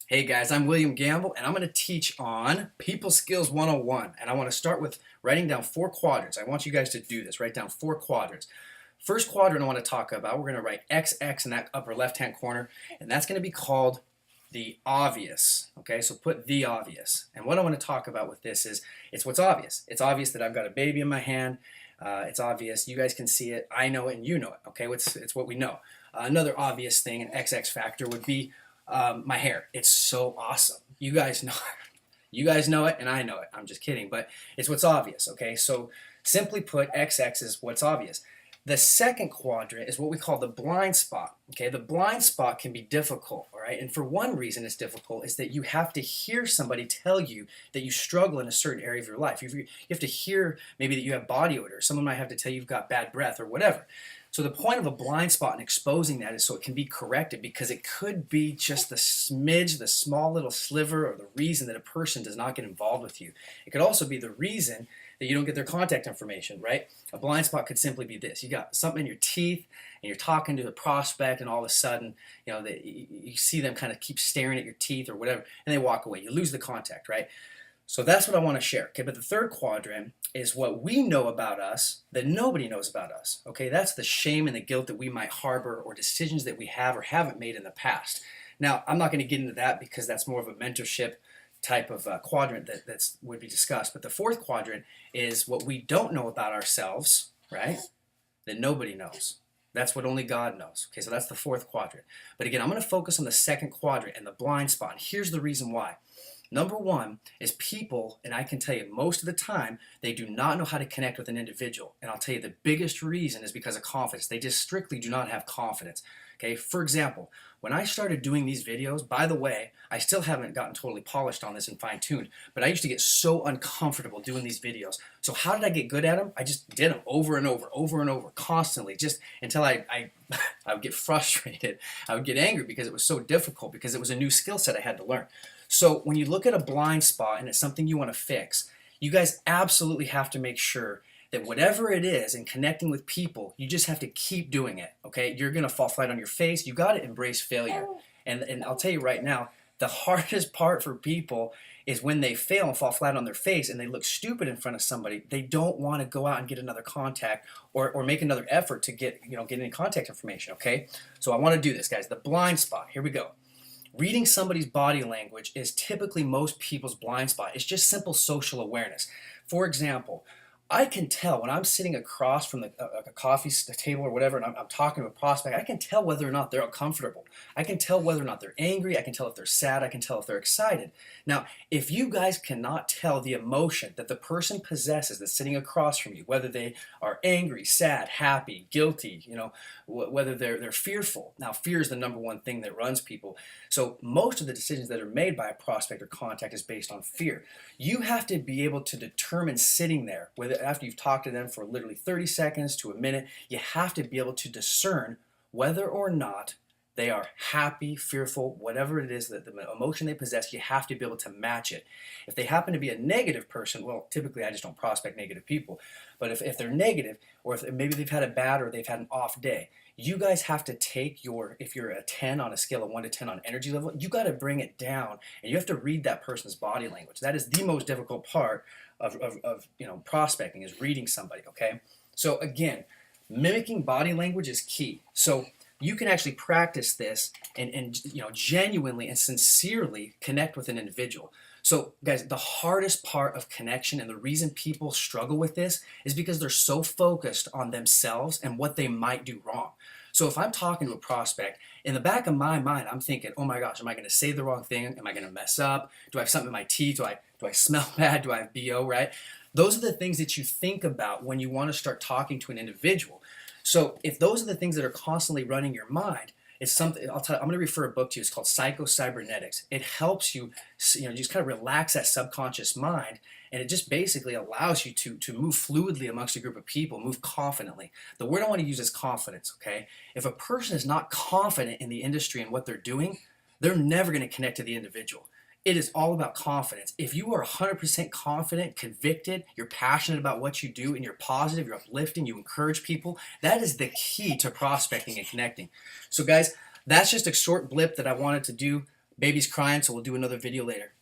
Hey guys, I'm William Gamble and I'm going to teach on People Skills 101. And I want to start with writing down 4 quadrants. I want you guys to do this. Write down 4 quadrants. First quadrant I want to talk about, we're going to write XX in that upper left-hand corner, and that's going to be called the obvious. Okay, so put the obvious. And what I want to talk about with this is it's what's obvious. It's obvious that I've got a baby in my hand. It's obvious. You guys can see it. I know it and you know it. Okay, it's what we know. Another obvious thing, an XX factor, would be my hair. It's so awesome. You guys know, you guys know it, and I know it. I'm just kidding, but it's what's obvious. Okay, so simply put, XX is what's obvious. The second quadrant is what we call the blind spot. Okay, the blind spot can be difficult, all right? And for one reason it's difficult is that you have to hear somebody tell you that you struggle in a certain area of your life. You have to hear maybe that you have body odor. Someone might have to tell you you've got bad breath or whatever. So the point of a blind spot and exposing that is so it can be corrected, because it could be just the smidge, the small little sliver, or the reason that a person does not get involved with you. It could also be the reason that you don't get their contact information, right? A blind spot could simply be this. You got something in your teeth and you're talking to a prospect, and all of a sudden, you see them kind of keep staring at your teeth or whatever, and they walk away. You lose the contact, right? So that's what I want to share. Okay, but the third quadrant is what we know about us that nobody knows about us. Okay, that's the shame and the guilt that we might harbor, or decisions that we have or haven't made in the past. Now, I'm not going to get into that because that's more of a mentorship type of quadrant that would be discussed. But the fourth quadrant is what we don't know about ourselves, right? That nobody knows. That's what only God knows. Okay, so that's the fourth quadrant. But again, I'm going to focus on the second quadrant and the blind spot. And here's the reason why. Number one is people, and I can tell you most of the time, they do not know how to connect with an individual. And I'll tell you the biggest reason is because of confidence. They just strictly do not have confidence. Okay, for example, when I started doing these videos, by the way, I still haven't gotten totally polished on this and fine-tuned, but I used to get so uncomfortable doing these videos. So how did I get good at them? I just did them over and over, constantly, just until I would get frustrated. I would get angry because it was so difficult, because it was a new skill set I had to learn. So when you look at a blind spot and it's something you want to fix, you guys absolutely have to make sure that whatever it is in connecting with people, you just have to keep doing it, okay? You're going to fall flat on your face. You got to embrace failure. And I'll tell you right now, the hardest part for people is when they fail and fall flat on their face and they look stupid in front of somebody. They don't want to go out and get another contact, or make another effort to get any contact information, okay? So I want to do this, guys. The blind spot. Here we go. Reading somebody's body language is typically most people's blind spot. It's just simple social awareness. For example, I can tell when I'm sitting across from a coffee table or whatever, and I'm talking to a prospect, I can tell whether or not they're uncomfortable. I can tell whether or not they're angry. I can tell if they're sad. I can tell if they're excited. Now, if you guys cannot tell the emotion that the person possesses that's sitting across from you, whether they are angry, sad, happy, guilty, whether they're fearful. Now, fear is the number one thing that runs people. So most of the decisions that are made by a prospect or contact is based on fear. You have to be able to determine, sitting there, whether after you've talked to them for literally 30 seconds to a minute, you have to be able to discern whether or not they are happy, fearful, whatever it is, that the emotion they possess, you have to be able to match it. If they happen to be a negative person, well, typically I just don't prospect negative people, but if they're negative, or if maybe they've had a bad or they've had an off day, you guys have to take if you're a 10 on a scale of 1 to 10 on energy level, you got to bring it down, and you have to read that person's body language. That is the most difficult part of prospecting, is reading somebody, okay? So again, mimicking body language is key. So you can actually practice this and genuinely and sincerely connect with an individual. So guys, the hardest part of connection, and the reason people struggle with this, is because they're so focused on themselves and what they might do wrong. So if I'm talking to a prospect, in the back of my mind, I'm thinking, oh my gosh, am I going to say the wrong thing? Am I going to mess up? Do I have something in my teeth? Do I smell bad? Do I have BO, right? Those are the things that you think about when you want to start talking to an individual. So if those are the things that are constantly running your mind, it's something I'm going to refer a book to you. It's called Psycho-Cybernetics. It helps you, just kind of relax that subconscious mind, and it just basically allows you to move fluidly amongst a group of people, move confidently. The word I want to use is confidence, okay? If a person is not confident in the industry and what they're doing, they're never going to connect to the individual. It is all about confidence. If you are 100% confident, convicted, you're passionate about what you do, and you're positive, you're uplifting, you encourage people, that is the key to prospecting and connecting. So guys, that's just a short blip that I wanted to do Baby's crying, so we'll do another video later.